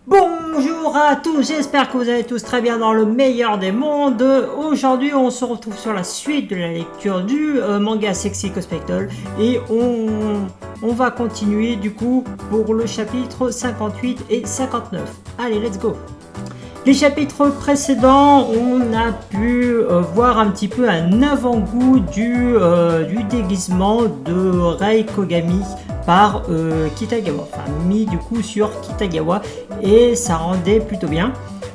Bonjour à tous, j'espère que vous allez tous très bien dans le meilleur des mondes. Aujourd'hui on se retrouve sur la suite de la lecture du manga Sexy Cospectol et on va continuer du coup pour le chapitre 58 et 59. Allez, let's go. Les chapitres précédents, on a pu voir un petit peu un avant-goût du déguisement de Rei Kogami par Kitagawa, enfin mis du coup sur Kitagawa, et ça rendait plutôt bien.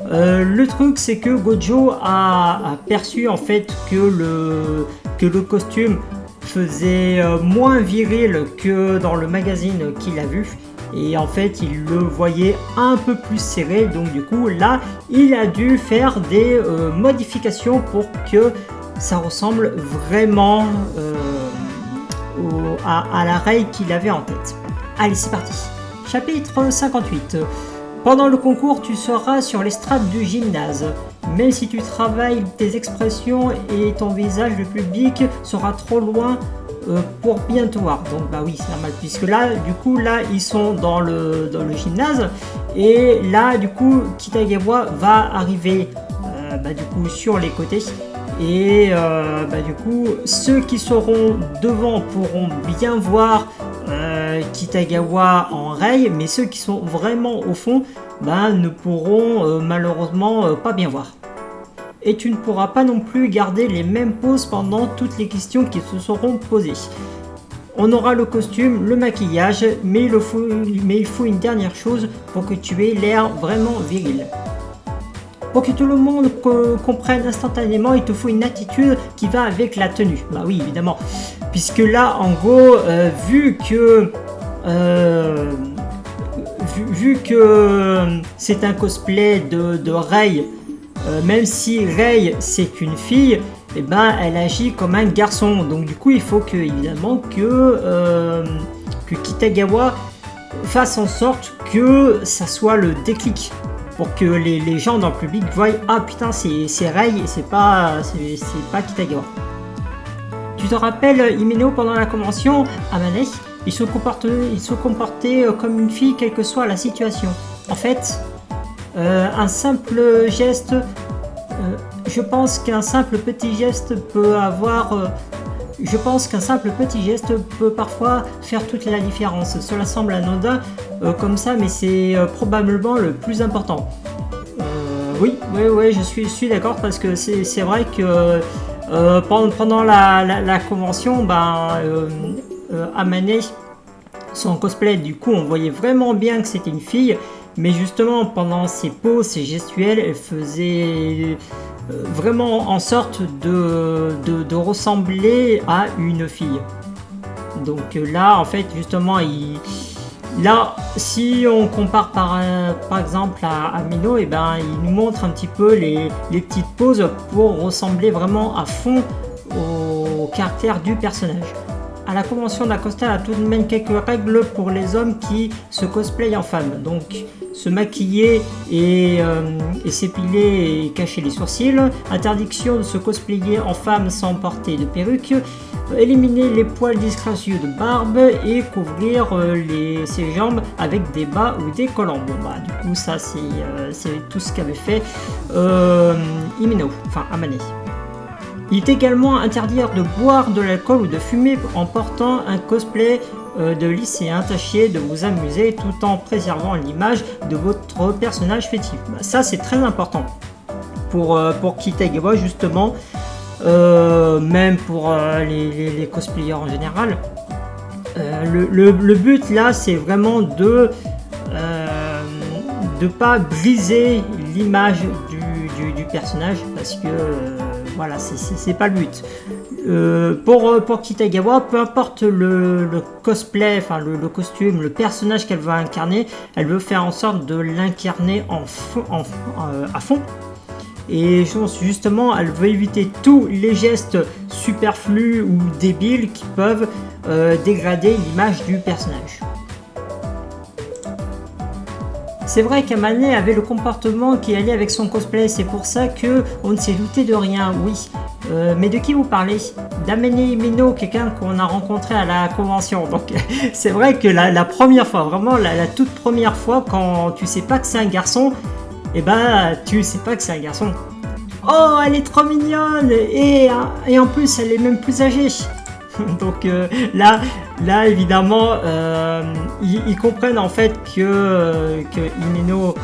Le truc c'est que Gojo a perçu en fait que le costume faisait moins viril que dans le magazine qu'il a vu. Et en fait il le voyait un peu plus serré, donc du coup là il a dû faire des modifications pour que ça ressemble vraiment à la Rei qu'il avait en tête. Allez, c'est parti. Chapitre 58. Pendant le concours, tu seras sur l'estrade du gymnase. Même si tu travailles tes expressions et ton visage, le public sera trop loin pour bien te voir. Donc bah oui, c'est normal, puisque là du coup là ils sont dans le gymnase, et là du coup Kitagawa va arriver du coup sur les côtés, et du coup ceux qui seront devant pourront bien voir Kitagawa en Rei, mais ceux qui sont vraiment au fond ne pourront malheureusement pas bien voir. Et tu ne pourras pas non plus garder les mêmes poses pendant toutes les questions qui se seront posées. On aura le costume, le maquillage, mais il faut une dernière chose pour que tu aies l'air vraiment viril. Pour que tout le monde comprenne instantanément, il te faut une attitude qui va avec la tenue. Bah oui, évidemment. Puisque là, en gros, vu que c'est un cosplay de Rei, même si Rei c'est une fille, elle agit comme un garçon. Donc du coup il faut évidemment que Kitagawa fasse en sorte que ça soit le déclic, pour que les gens dans le public voient ah putain c'est Rei et c'est pas Kitagawa. Tu te rappelles Himeno pendant la convention à Manet, il se comportait comme une fille quelle que soit la situation. En fait, un simple geste, je pense qu'un simple petit geste peut parfois faire toute la différence. Cela semble anodin comme ça, mais c'est probablement le plus important. Oui, je suis d'accord, parce que c'est vrai que pendant la convention, Amane, son cosplay, du coup on voyait vraiment bien que c'était une fille. Mais justement, pendant ses poses, ses gestuels, elle faisait vraiment en sorte de ressembler à une fille. Donc là, en fait, justement, là, si on compare par exemple à Mino, il nous montre un petit peu les petites poses pour ressembler vraiment à fond au caractère du personnage. À la convention d'Acosta a tout de même quelques règles pour les hommes qui se cosplayent en femme. Donc se maquiller et s'épiler et cacher les sourcils, interdiction de se cosplayer en femme sans porter de perruque, éliminer les poils disgracieux de barbe et couvrir ses jambes avec des bas ou des collants. Du coup ça c'est tout ce qu'avait fait Himeno, enfin Amane. Il est également interdit de boire de l'alcool ou de fumer en portant un cosplay de lycéen. Tâchez de vous amuser tout en préservant l'image de votre personnage fétiche. Ça c'est très important pour Kitagawa justement, même pour les cosplayers en général. Le but là c'est vraiment de pas briser l'image du personnage, parce que voilà, c'est pas le but. Pour Kitagawa, peu importe le cosplay, enfin le costume, le personnage qu'elle va incarner, elle veut faire en sorte de l'incarner à fond. Et justement, elle veut éviter tous les gestes superflus ou débiles qui peuvent dégrader l'image du personnage. C'est vrai qu'Amane avait le comportement qui allait avec son cosplay, c'est pour ça que on ne s'est douté de rien, oui. Mais de qui vous parlez? d'Amane Mino, quelqu'un qu'on a rencontré à la convention. Donc c'est vrai que la première fois, vraiment la toute première fois, quand tu sais pas que c'est un garçon, et ben tu sais pas que c'est un garçon. Oh, elle est trop mignonne et en plus elle est même plus âgée. Donc là évidemment ils comprennent en fait que Himeno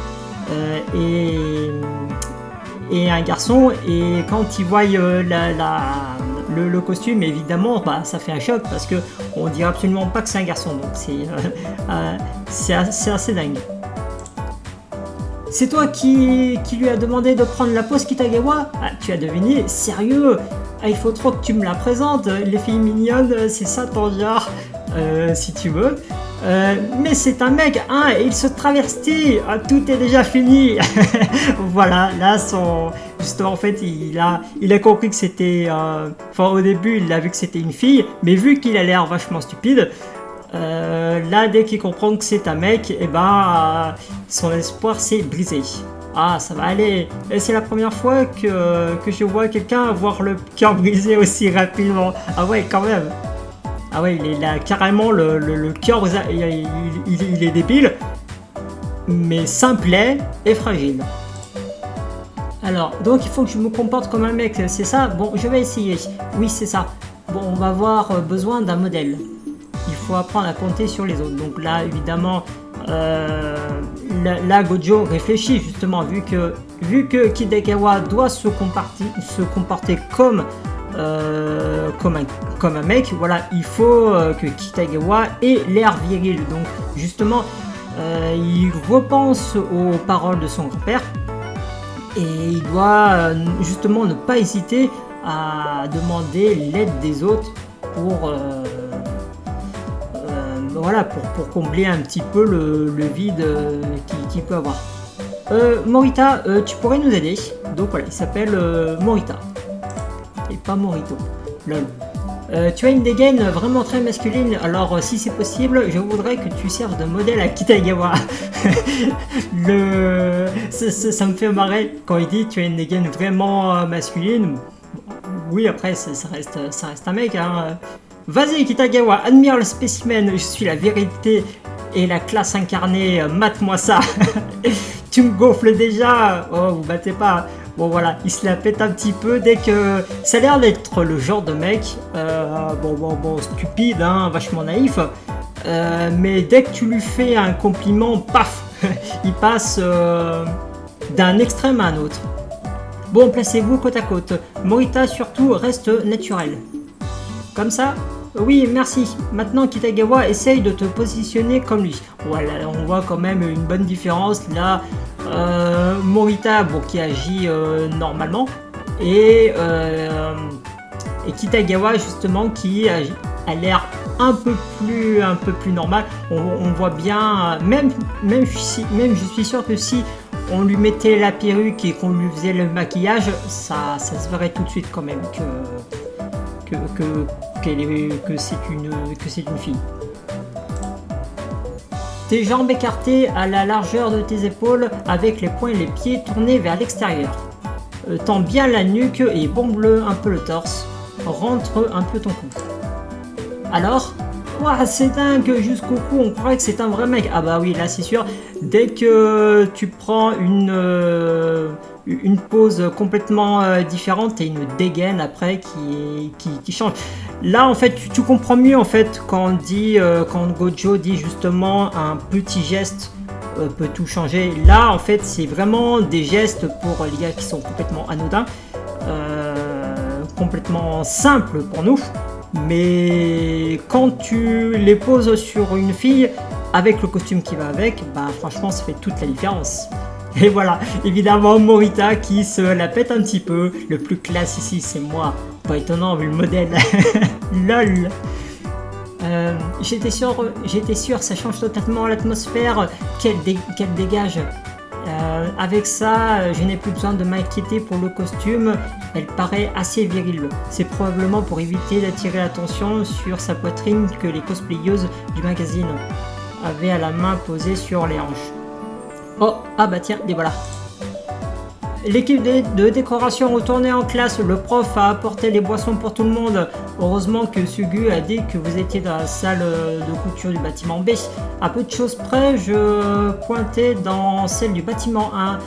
est un garçon, et quand ils voient le costume, évidemment bah, ça fait un choc parce que on dirait absolument pas que c'est un garçon, donc c'est assez dingue. C'est toi qui lui a demandé de prendre la pose Kitagawa? Ah, tu as deviné, sérieux? Ah, il faut trop que tu me la présentes, les filles mignonnes, c'est ça ton genre, si tu veux. Mais c'est un mec, hein, et il se travestit, ah, tout est déjà fini. Voilà, là, justement, en fait, il a compris que c'était... Enfin, au début, il a vu que c'était une fille, mais vu qu'il a l'air vachement stupide, là, dès qu'il comprend que c'est un mec, et ben, son espoir s'est brisé. Ah, ça va aller. Et c'est la première fois que je vois quelqu'un avoir le cœur brisé aussi rapidement. Ah ouais, quand même. Ah ouais, il a carrément le cœur brisé. Il est débile, mais simplet et fragile. Alors, donc il faut que je me comporte comme un mec, c'est ça? Bon, je vais essayer. Oui, c'est ça. Bon, on va avoir besoin d'un modèle. Il faut apprendre à compter sur les autres. Donc là, évidemment, là Gojo réfléchit justement, vu que Kitagawa doit se comporter comme un mec. Voilà, il faut que Kitagawa ait l'air viril. Donc justement, il repense aux paroles de son grand-père, et il doit justement ne pas hésiter à demander l'aide des autres pour voilà, pour combler un petit peu le vide qu'il peut avoir. Morita, tu pourrais nous aider? Donc voilà, il s'appelle Morita. Et pas Morito. Lol. Tu as une dégaine vraiment très masculine, alors si c'est possible, je voudrais que tu serves de modèle à Kitagawa. Ça me fait marrer quand il dit tu as une dégaine vraiment masculine. Oui, après, ça reste un mec, hein. Vas-y Kitagawa, admire le spécimen, je suis la vérité et la classe incarnée, mate-moi ça. Tu me gonfles déjà. Oh, vous battez pas. Bon voilà, il se la pète un petit peu dès que... Ça a l'air d'être le genre de mec, bon, stupide, hein, vachement naïf, mais dès que tu lui fais un compliment, paf, il passe d'un extrême à un autre. Bon, placez-vous côte à côte. Morita surtout reste naturel. Comme ça? Oui, merci. Maintenant, Kitagawa essaye de te positionner comme lui. Voilà, on voit quand même une bonne différence. Là, Morita, bon, qui agit normalement, et Kitagawa, justement, qui a l'air un peu plus normal. On voit bien, même je suis sûr que si on lui mettait la perruque et qu'on lui faisait le maquillage, ça se verrait tout de suite quand même que c'est une fille. Tes jambes écartées à la largeur de tes épaules, avec les poings et les pieds tournés vers l'extérieur. Tends bien la nuque et bombe-le un peu le torse. Rentre un peu ton cou. Alors, ouah, c'est dingue, jusqu'au cou, on croirait que c'est un vrai mec. Ah bah oui, là c'est sûr. Dès que tu prends une pose complètement différente, et une dégaine après qui change. Là en fait tu comprends mieux en fait quand Gojo dit justement un petit geste peut tout changer. Là en fait c'est vraiment des gestes pour les gars qui sont complètement anodins, complètement simples pour nous, mais quand tu les poses sur une fille avec le costume qui va avec, bah franchement ça fait toute la différence. Et voilà, évidemment Morita qui se la pète un petit peu. Le plus classe ici c'est moi. Pas étonnant vu le modèle. LOL. J'étais sûr, ça change totalement l'atmosphère qu'elle dégage. Avec ça, je n'ai plus besoin de m'inquiéter pour le costume. Elle paraît assez virile. C'est probablement pour éviter d'attirer l'attention sur sa poitrine que les cosplayeuses du magazine avaient à la main posée sur les hanches. Oh, ah bah tiens, et voilà. L'équipe de décoration retournée en classe, le prof a apporté les boissons pour tout le monde. Heureusement que Sugu a dit que vous étiez dans la salle de couture du bâtiment B. À peu de choses près, je pointais dans celle du bâtiment 1.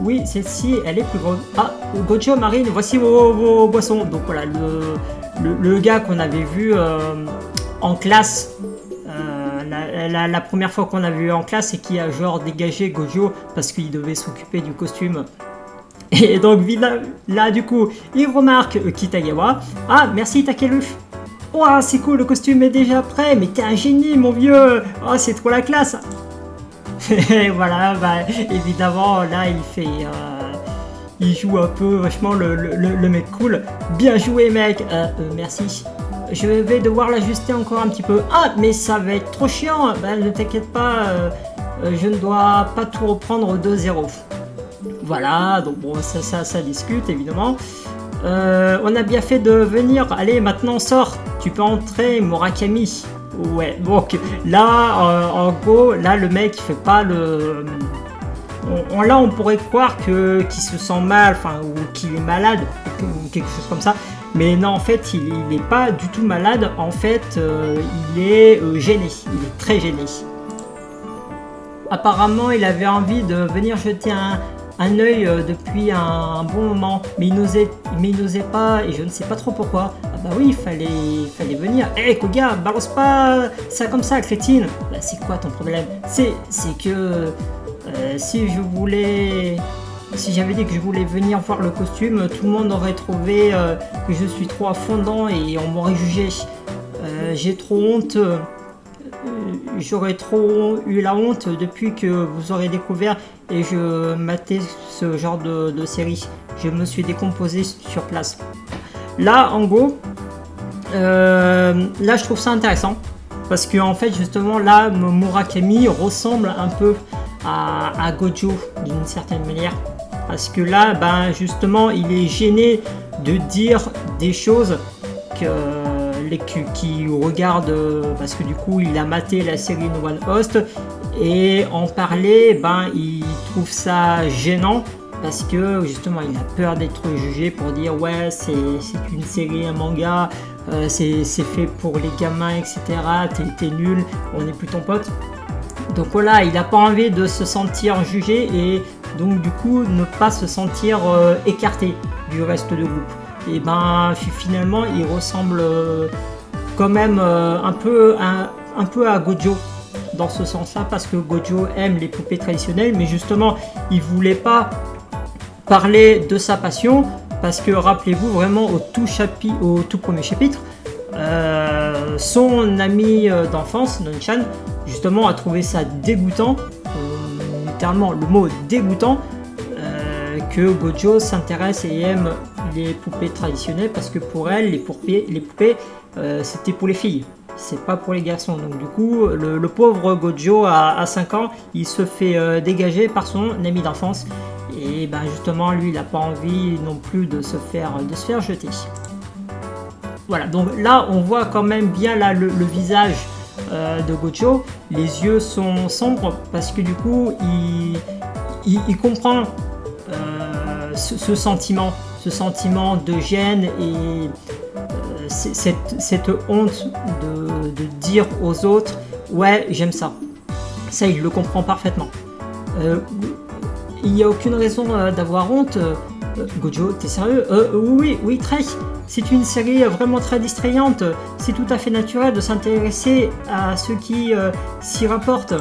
Oui, celle-ci, elle est plus grande. Ah, Gojo, Marine, voici vos boissons. Donc voilà, le gars qu'on avait vu en classe, la première fois qu'on a vu en classe, et qui a genre dégagé Gojo parce qu'il devait s'occuper du costume. Et donc là du coup, il remarque Kitagawa. Ah, merci Takeru. Oh, c'est cool, le costume est déjà prêt. Mais t'es un génie, mon vieux. Oh, c'est trop la classe. Et voilà, bah, évidemment, là, il joue un peu vachement le mec cool. Bien joué, mec. Merci. Je vais devoir l'ajuster encore un petit peu. Ah, mais ça va être trop chiant. Bah, ne t'inquiète pas, je ne dois pas tout reprendre de zéro. Voilà, donc bon, ça discute évidemment. On a bien fait de venir. Allez, maintenant sors. Tu peux entrer, Murakami. Ouais, donc là, en gros, là le mec il fait pas le. Là, on pourrait croire qu'il se sent mal, enfin, ou qu'il est malade, ou quelque chose comme ça. Mais non, en fait, il n'est pas du tout malade. En fait, il est gêné. Il est très gêné. Apparemment, il avait envie de venir jeter un œil depuis un bon moment, mais il n'osait pas, et je ne sais pas trop pourquoi. Ah bah oui, il fallait venir. Hé Koga, balance pas ça comme ça, crétine. Bah c'est quoi ton problème? C'est que si j'avais dit que je voulais venir voir le costume, tout le monde aurait trouvé que je suis trop à fond dedans et on m'aurait jugé. J'ai trop honte. J'aurais trop eu la honte depuis que vous aurez découvert et je matais ce genre de série. Je me suis décomposé sur place. Là, en gros, là je trouve ça intéressant parce que en fait justement là Murakami ressemble un peu à Gojo d'une certaine manière. Parce que là, ben justement, il est gêné de dire des choses qui regarde, parce que du coup il a maté la série No One Host, et en parler, ben il trouve ça gênant parce que justement il a peur d'être jugé pour dire ouais c'est une série, un manga, c'est fait pour les gamins, etc. T'es nul, on n'est plus ton pote. Donc voilà, il n'a pas envie de se sentir jugé et donc du coup ne pas se sentir écarté du reste du groupe. Et ben finalement il ressemble quand même un peu à Gojo dans ce sens-là, parce que Gojo aime les poupées traditionnelles, mais justement il voulait pas parler de sa passion parce que rappelez-vous vraiment au tout premier chapitre, son ami d'enfance Nonchan justement a trouvé ça dégoûtant, littéralement le mot dégoûtant, que Gojo s'intéresse et aime les poupées traditionnelles, parce que pour elle les poupées c'était pour les filles, c'est pas pour les garçons. Donc du coup le pauvre Gojo à 5 ans il se fait dégager par son ami d'enfance, et ben justement lui il a pas envie non plus de se faire jeter. Voilà, donc là on voit quand même bien là le visage de Gojo, les yeux sont sombres parce que du coup il comprend ce sentiment de gêne et cette honte de dire aux autres ouais j'aime ça il le comprend parfaitement. Il n'y a aucune raison d'avoir honte. Gojo, t'es sérieux? Oui, très. C'est une série vraiment très distrayante. C'est tout à fait naturel de s'intéresser à ce qui s'y rapporte.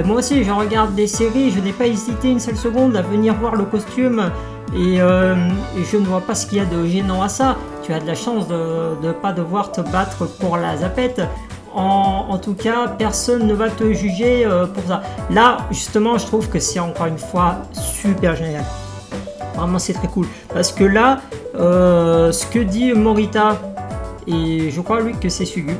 Moi aussi, je regarde des séries, je n'ai pas hésité une seule seconde à venir voir le costume et je ne vois pas ce qu'il y a de gênant à ça. Tu as de la chance de ne pas devoir te battre pour la zapette. En tout cas, personne ne va te juger pour ça. Là, justement, je trouve que c'est encore une fois super génial. Vraiment, c'est très cool. Parce que là, ce que dit Morita, et je crois lui que c'est Sugu,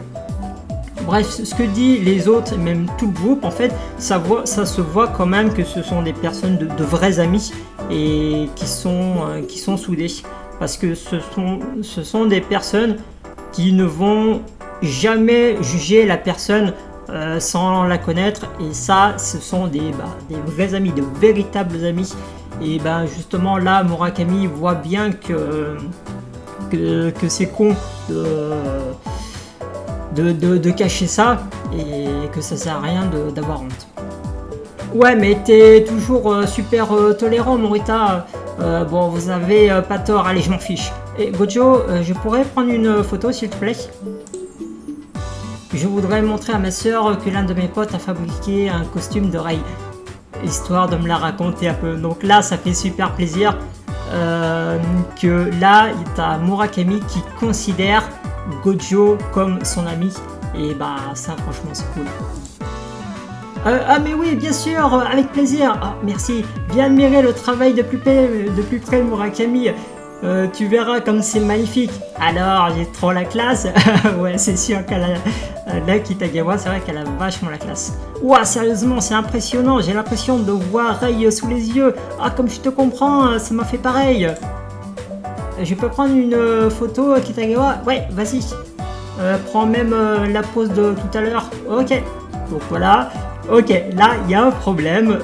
bref, ce que dit les autres, même tout le groupe, en fait, ça se voit quand même que ce sont des personnes de vrais amis et qui sont soudés. Parce que ce sont des personnes qui ne vont jamais juger la personne sans la connaître. Et ça, ce sont des vrais amis, de véritables amis. Et ben justement là, Murakami voit bien que c'est con de cacher ça et que ça sert à rien d'avoir honte. Ouais, mais t'es toujours super tolérant, Morita. Bon, vous avez pas tort, allez, je m'en fiche. Et Gojo, je pourrais prendre une photo, s'il te plaît? Je voudrais montrer à ma soeur que l'un de mes potes a fabriqué un costume de Rei, histoire de me la raconter un peu. Donc là, ça fait super plaisir que là, t'as Murakami qui considère Gojo comme son ami. Et bah, ça, franchement, c'est cool. Ah mais oui, bien sûr, avec plaisir. Ah, merci. Viens admirer le travail de plus près, Murakami. Tu verras comme c'est magnifique. Alors, j'ai trop la classe. Ouais, c'est sûr qu'elle la Kitagawa, c'est vrai qu'elle a vachement la classe. Ouah, sérieusement, c'est impressionnant. J'ai l'impression de voir Rei sous les yeux. Ah, comme je te comprends, ça m'a fait pareil. Je peux prendre une photo, Kitagawa? Ouais, vas-y. Prends même la pose de tout à l'heure. Ok. Donc voilà. Ok, là, il y a un problème.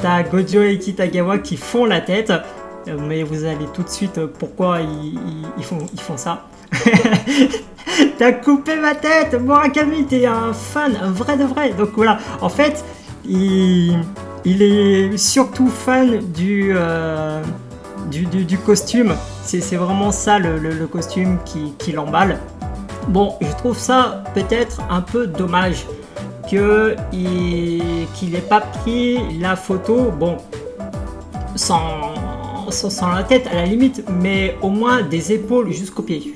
T'as Gojo et Kitagawa qui font la tête. Mais vous allez tout de suite pourquoi ils font ça. T'as coupé ma tête, Murakami, t'es un fan, un vrai de vrai. Donc voilà, en fait, il est surtout fan du costume. C'est vraiment ça le costume qui l'emballe. Bon, je trouve ça peut-être un peu dommage qu'il n'ait pas pris la photo, bon, sans la tête à la limite, mais au moins des épaules jusqu'aux pieds.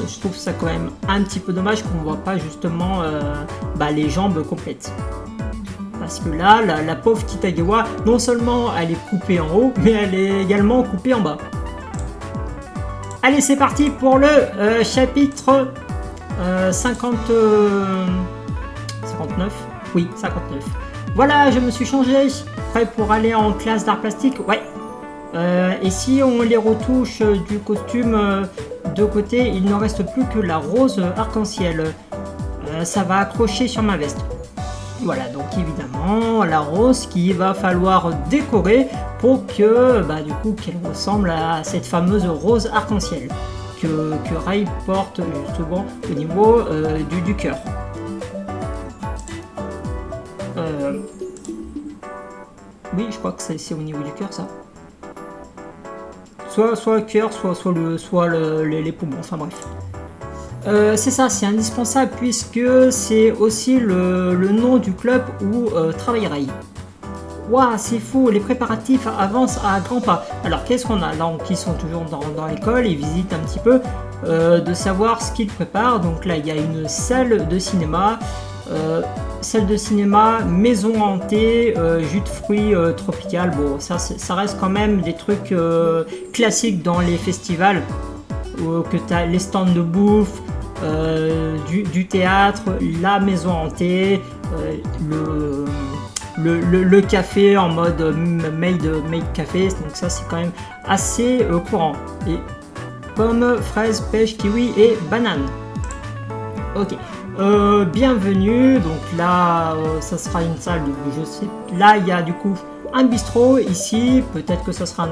Je trouve ça quand même un petit peu dommage qu'on ne voit pas justement les jambes complètes. Parce que là, la pauvre Kitagawa, non seulement elle est coupée en haut, mais elle est également coupée en bas. Allez, c'est parti pour le chapitre 59. Oui, 59. Voilà, je me suis changé, prêt pour aller en classe d'art plastique. Ouais. Et si on les retouche du costume de côté, il ne reste plus que la rose arc-en-ciel. Ça va accrocher sur ma veste. Voilà, donc évidemment, la rose qu'il va falloir décorer pour que, du coup, qu'elle ressemble à cette fameuse rose arc-en-ciel que Rei porte justement au niveau du cœur. Oui, je crois que c'est au niveau du cœur, ça. Soit le cœur, soit les poumons, enfin bref. C'est ça, c'est indispensable puisque c'est aussi le nom du club où travaille Rei. Waouh, c'est fou, les préparatifs avancent à grands pas. Alors qu'est-ce qu'on a là? Ils sont toujours dans l'école, ils visitent un petit peu, de savoir ce qu'ils préparent. Donc là, il y a une salle de cinéma. Maison hantée, jus de fruits tropical. Bon, ça reste quand même des trucs classiques dans les festivals, que tu as les stands de bouffe, du théâtre, la maison hantée, le café en mode made café. Donc ça, c'est quand même assez courant. Et pommes, fraises, pêche, kiwi et banane. Ok. Bienvenue, donc là ça sera une salle de je sais. Là il y a du coup un bistrot ici, peut-être que ça sera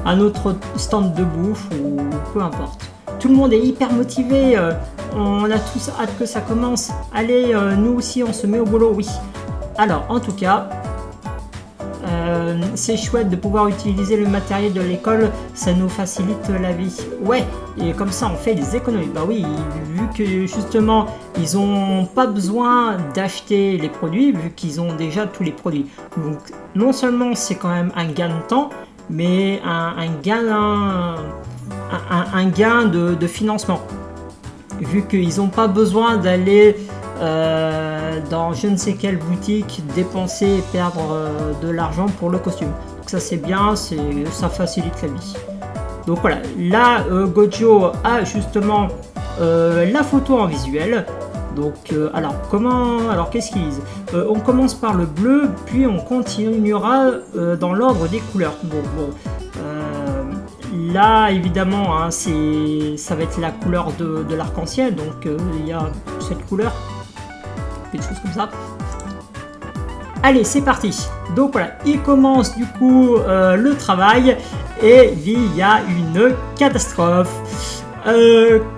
un autre stand de bouffe ou peu importe. Tout le monde est hyper motivé, on a tous hâte que ça commence. Allez, nous aussi on se met au boulot, oui. Alors en tout cas, c'est chouette de pouvoir utiliser le matériel de l'école, ça nous facilite la vie. Ouais, et comme ça on fait des économies. Bah oui, vu que justement ils ont pas besoin d'acheter les produits, vu qu'ils ont déjà tous les produits. Donc non seulement c'est quand même un gain de temps, mais un gain de financement. Vu qu'ils n'ont pas besoin d'aller dans je ne sais quelle boutique dépenser et perdre de l'argent pour le costume. Donc ça c'est bien, ça facilite la vie. Donc voilà, là Gojo a justement la photo en visuel. Donc alors qu'est-ce qu'ils disent? On commence par le bleu, puis on continuera dans l'ordre des couleurs. Bon, là évidemment hein, ça va être la couleur de l'arc-en-ciel, donc il y a cette couleur quelque chose comme ça. Allez, c'est parti. Donc voilà, il commence du coup le travail et il y a une catastrophe.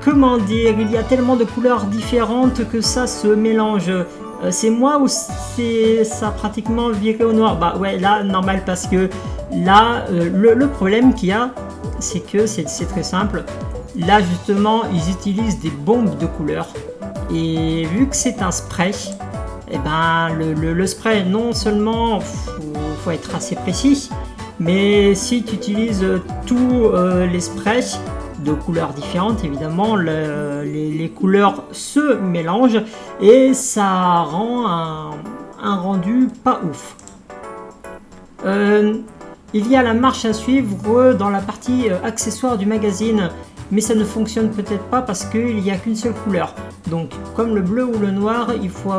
Comment dire, il y a tellement de couleurs différentes que ça se mélange. C'est moi ou ça a pratiquement viré au noir? Bah ouais, là, normal, parce que là, le problème qu'il y a, c'est que c'est très simple. Là, justement, ils utilisent des bombes de couleurs. Et vu que c'est un spray, et ben, le spray, non seulement faut être assez précis, mais si tu utilises tous les sprays de couleurs différentes, évidemment, les couleurs se mélangent et ça rend un rendu pas ouf. Il y a la marche à suivre dans la partie accessoires du magazine, mais ça ne fonctionne peut-être pas parce qu'il n'y a qu'une seule couleur. Donc, comme le bleu ou le noir, il faut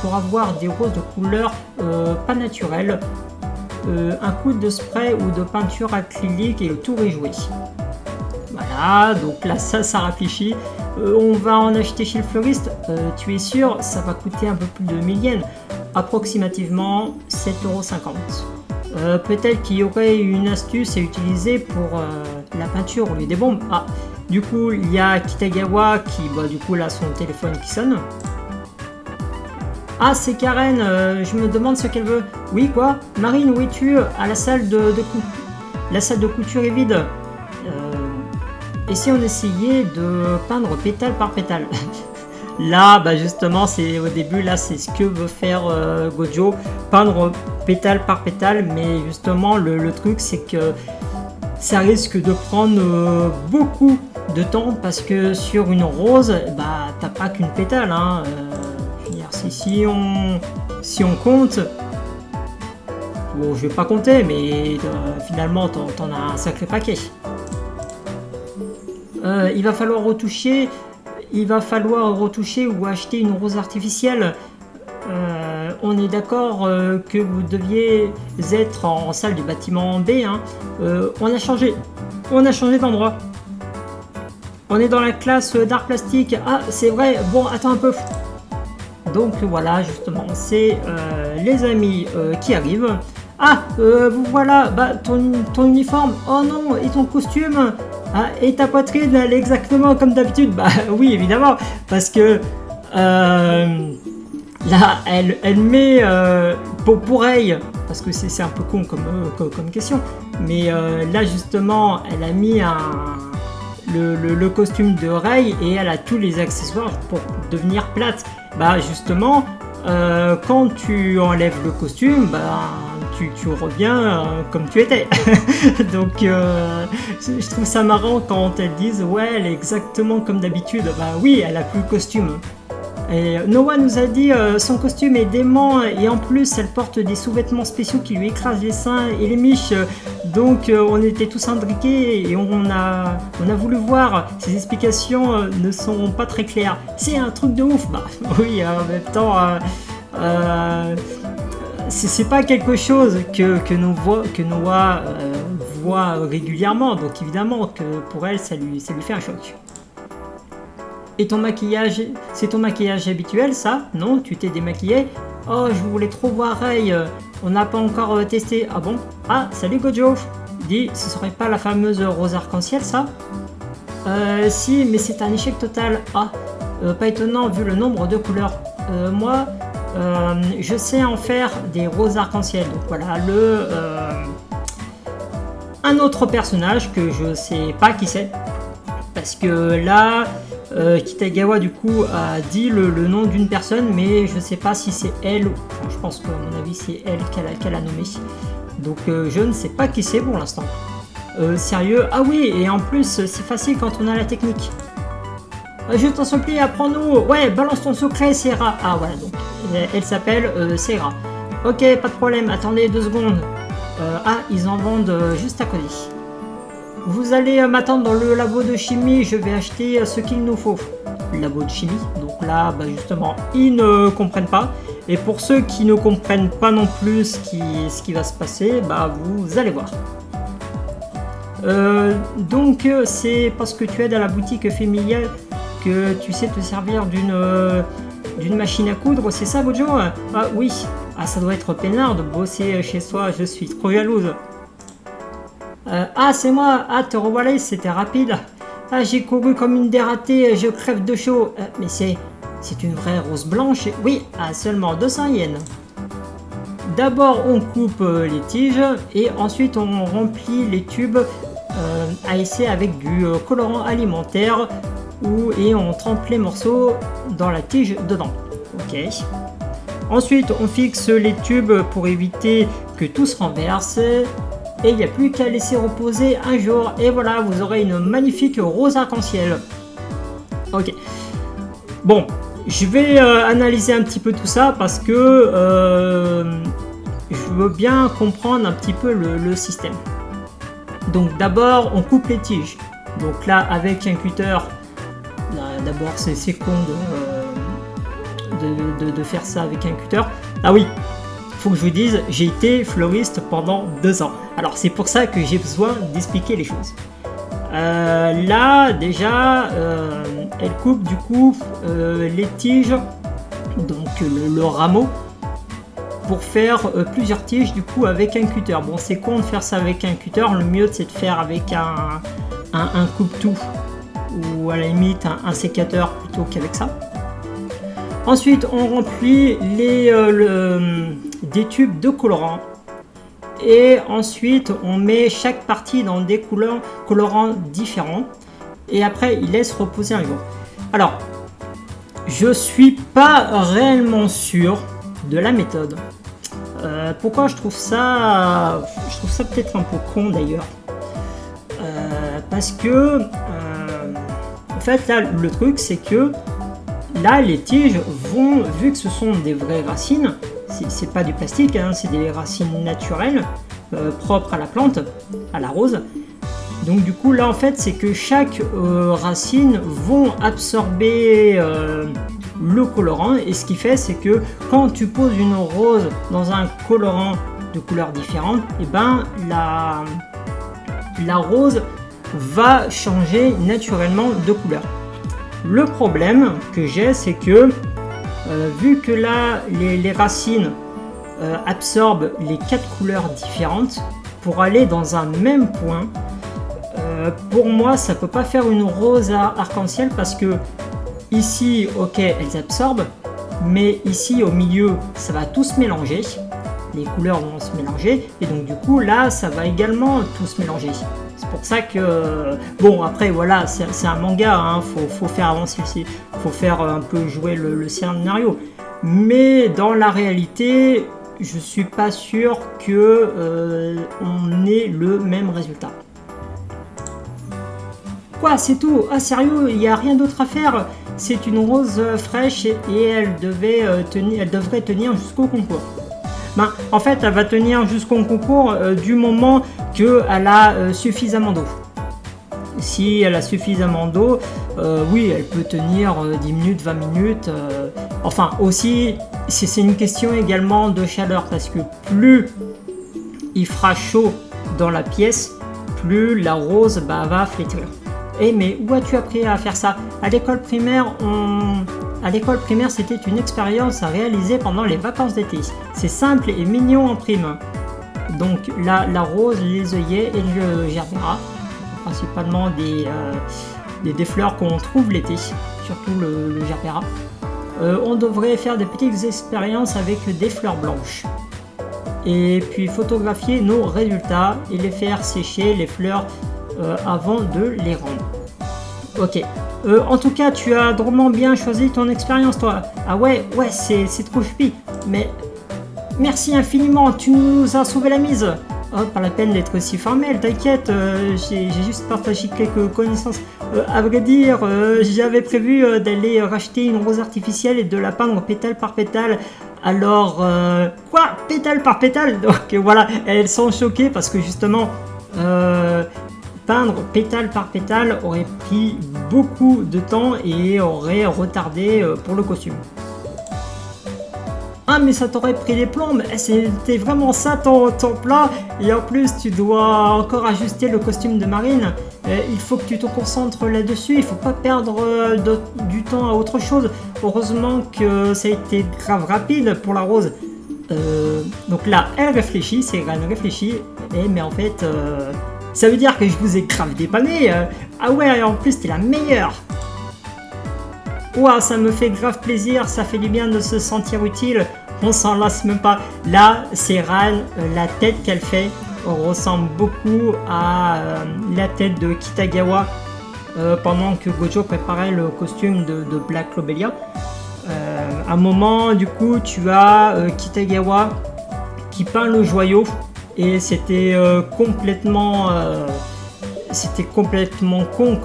pour avoir des roses de couleur pas naturelles, un coup de spray ou de peinture acrylique et le tour est joué. Voilà, donc là ça réfléchit. On va en acheter chez le fleuriste. Tu es sûr, ça va coûter un peu plus de 1000 yens, approximativement 7,50 €. Peut-être qu'il y aurait une astuce à utiliser pour la peinture au lieu des bombes. Ah, du coup il y a Kitagawa qui, du coup là son téléphone qui sonne. Ah, c'est Karen, je me demande ce qu'elle veut. Oui, quoi? Marine, où es-tu? À la salle de couture. La salle de couture est vide. Et si on essayait de peindre pétale par pétale? Là, justement, c'est au début, là, c'est ce que veut faire Gojo, peindre pétale par pétale, mais justement, le truc, c'est que ça risque de prendre beaucoup de temps, parce que sur une rose, t'as pas qu'une pétale, hein. Je veux dire, si on compte, bon, je vais pas compter, mais finalement, t'en as un sacré paquet. Il va falloir retoucher ou acheter une rose artificielle. On est d'accord que vous deviez être en salle du bâtiment B, hein. On a changé d'endroit. On est dans la classe d'art plastique. Ah, c'est vrai, bon, attends un peu. Donc voilà, justement, c'est les amis qui arrivent. Ah, vous voilà, ton uniforme, oh non, et ton costume? Ah, et ta poitrine, elle est exactement comme d'habitude? Oui, évidemment, parce que là, elle met pour elle, parce que c'est un peu con comme question, mais là justement, elle a mis le costume de Rei et elle a tous les accessoires pour devenir plate. Justement, quand tu enlèves le costume, tu reviens comme tu étais. Donc je trouve ça marrant quand elles disent ouais, elle est exactement comme d'habitude. Oui, elle a plus le costume. Et Noah nous a dit son costume est dément et en plus elle porte des sous-vêtements spéciaux qui lui écrasent les seins et les miches. Donc on était tous imbriqués et on a voulu voir. Ces explications ne sont pas très claires. C'est un truc de ouf. Oui, en même temps c'est pas quelque chose que Noah voit régulièrement, donc évidemment que pour elle ça lui fait un choc. Et ton maquillage, c'est ton maquillage habituel ça? Non, tu t'es démaquillé? Oh, je voulais trop voir Rei, on n'a pas encore testé. Ah bon? Ah, salut Gojo. Dis, ce serait pas la fameuse rose arc-en-ciel ça? Si, mais c'est un échec total. Ah, pas étonnant vu le nombre de couleurs. Moi, je sais en faire des roses arc-en-ciel. Donc voilà, un autre personnage que je sais pas qui c'est, parce que là Kitagawa du coup a dit le nom d'une personne, mais je sais pas si c'est elle. Je pense qu'à mon avis c'est elle qu'elle a nommé. Donc je ne sais pas qui c'est pour l'instant. Sérieux? Ah oui, et en plus c'est facile quand on a la technique. Je t'en supplie, apprends-nous. Ouais, balance ton secret, Serra. Ah voilà, donc elle s'appelle Serra. Ok, pas de problème, attendez 2 secondes. Ils en vendent juste à côté. Vous allez m'attendre dans le labo de chimie, je vais acheter ce qu'il nous faut. Le labo de chimie, donc là, justement, ils ne comprennent pas. Et pour ceux qui ne comprennent pas non plus ce qui va se passer, vous allez voir. Donc c'est parce que tu aides à la boutique familiale que tu sais te servir d'une machine à coudre, c'est ça Gojo? Ah oui, ah ça doit être peinard de bosser chez soi, je suis trop jalouse. Ah c'est moi, ah te revoilà, c'était rapide. Ah j'ai couru comme une dératée, je crève de chaud. Mais c'est une vraie rose blanche, oui, à seulement 200 yens. D'abord on coupe les tiges et ensuite on remplit les tubes à essai avec du colorant alimentaire et on trempe les morceaux dans la tige dedans. Ok. Ensuite on fixe les tubes pour éviter que tout se renverse et il n'y a plus qu'à laisser reposer un jour et voilà, vous aurez une magnifique rose arc-en-ciel. Ok. Bon, je vais analyser un petit peu tout ça parce que je veux bien comprendre un petit peu le système. Donc d'abord on coupe les tiges. Donc là avec un cutter, d'abord c'est con de faire ça avec un cutter. Ah oui, faut que je vous dise, j'ai été fleuriste pendant 2 ans. Alors c'est pour ça que j'ai besoin d'expliquer les choses. Là déjà, elle coupe du coup les tiges, donc le rameau, pour faire plusieurs tiges du coup avec un cutter. Bon c'est con de faire ça avec un cutter, le mieux c'est de faire avec un coupe-tout ou à la limite un sécateur plutôt qu'avec ça. Ensuite on remplit des tubes de colorant et ensuite on met chaque partie dans des colorants différents et après il laisse reposer un jour. Alors je suis pas réellement sûr de la méthode. Pourquoi je trouve ça peut-être un peu con d'ailleurs, parce que en fait là le truc c'est que là les tiges vont, vu que ce sont des vraies racines, c'est pas du plastique hein, c'est des racines naturelles propres à la plante, à la rose. Donc du coup là en fait c'est que chaque racine vont absorber le colorant et ce qui fait c'est que quand tu poses une rose dans un colorant de couleurs différentes, et ben la rose va changer naturellement de couleur. Le problème que j'ai c'est que vu que là les racines absorbent les 4 couleurs différentes pour aller dans un même point, pour moi ça peut pas faire une rose arc-en-ciel parce que ici ok elles absorbent mais ici au milieu ça va tout se mélanger, les couleurs vont se mélanger et donc du coup là ça va également tout se mélanger. C'est pour ça que bon après voilà c'est un manga hein, faut faire avancer, faut faire un peu jouer le scénario, mais dans la réalité je suis pas sûr que on ait le même résultat. Quoi, c'est tout? Ah sérieux, il n'y a rien d'autre à faire? C'est une rose fraîche et elle devrait tenir jusqu'au concours. Ben, en fait, elle va tenir jusqu'au concours du moment qu'elle a suffisamment d'eau. Si elle a suffisamment d'eau, oui, elle peut tenir 10 minutes, 20 minutes. Enfin, aussi, c'est une question également de chaleur parce que plus il fera chaud dans la pièce, plus la rose va flétrir. Eh mais où as-tu appris à faire ça? À l'école primaire, c'était une expérience à réaliser pendant les vacances d'été. C'est simple et mignon en prime. Donc la rose, les œillets et le gerbera, principalement des fleurs qu'on trouve l'été, surtout le gerbera. On devrait faire des petites expériences avec des fleurs blanches. Et puis photographier nos résultats et les faire sécher les fleurs avant de les rendre. Ok. En tout cas, tu as drôlement bien choisi ton expérience, toi. Ah ouais, c'est trop choupi. Mais merci infiniment, tu nous as sauvé la mise. Oh, pas la peine d'être si formel, t'inquiète, j'ai juste partagé quelques connaissances. À vrai dire, j'avais prévu d'aller racheter une rose artificielle et de la peindre pétale par pétale. Alors, quoi? Pétale par pétale? Donc voilà, elles sont choquées parce que justement... peindre pétale par pétale aurait pris beaucoup de temps et aurait retardé pour le costume. Ah mais ça t'aurait pris des plombes, c'était vraiment ça ton plat, et en plus tu dois encore ajuster le costume de marine, il faut que tu te concentres là-dessus, il faut pas perdre du temps à autre chose. Heureusement que ça a été grave rapide pour la Rose. Donc là elle réfléchit, c'est Ren réfléchit, mais en fait ça veut dire que je vous ai grave dépanné, ah ouais en plus t'es la meilleure. Ouah, ça me fait grave plaisir, ça fait du bien de se sentir utile, on s'en lasse même pas. Là, c'est Ran, la tête qu'elle fait ressemble beaucoup à la tête de Kitagawa pendant que Gojo préparait le costume de Black Lobelia. À un moment, du coup, tu as Kitagawa qui peint le joyau et c'était complètement con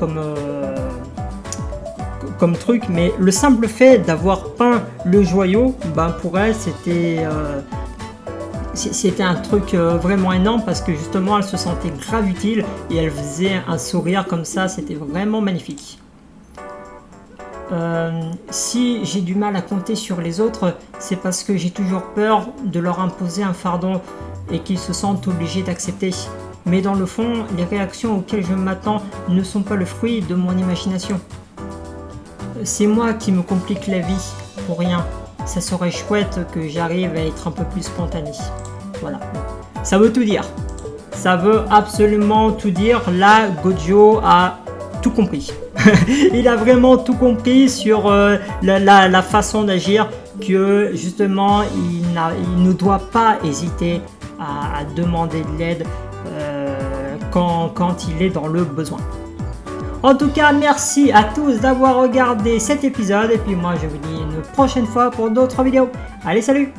comme truc, mais le simple fait d'avoir peint le joyau, pour elle c'était un truc vraiment énorme parce que justement elle se sentait grave utile et elle faisait un sourire comme ça, c'était vraiment magnifique. Si j'ai du mal à compter sur les autres, c'est parce que j'ai toujours peur de leur imposer un fardeau et qu'ils se sentent obligés d'accepter. Mais dans le fond, les réactions auxquelles je m'attends ne sont pas le fruit de mon imagination. C'est moi qui me complique la vie pour rien. Ça serait chouette que j'arrive à être un peu plus spontané. Voilà. Ça veut tout dire. Ça veut absolument tout dire. Là, Gojo a tout compris. Il a vraiment tout compris sur la façon d'agir, que justement il ne doit pas hésiter à demander de l'aide quand il est dans le besoin. En tout cas, merci à tous d'avoir regardé cet épisode et puis moi je vous dis une prochaine fois pour d'autres vidéos. Allez, salut!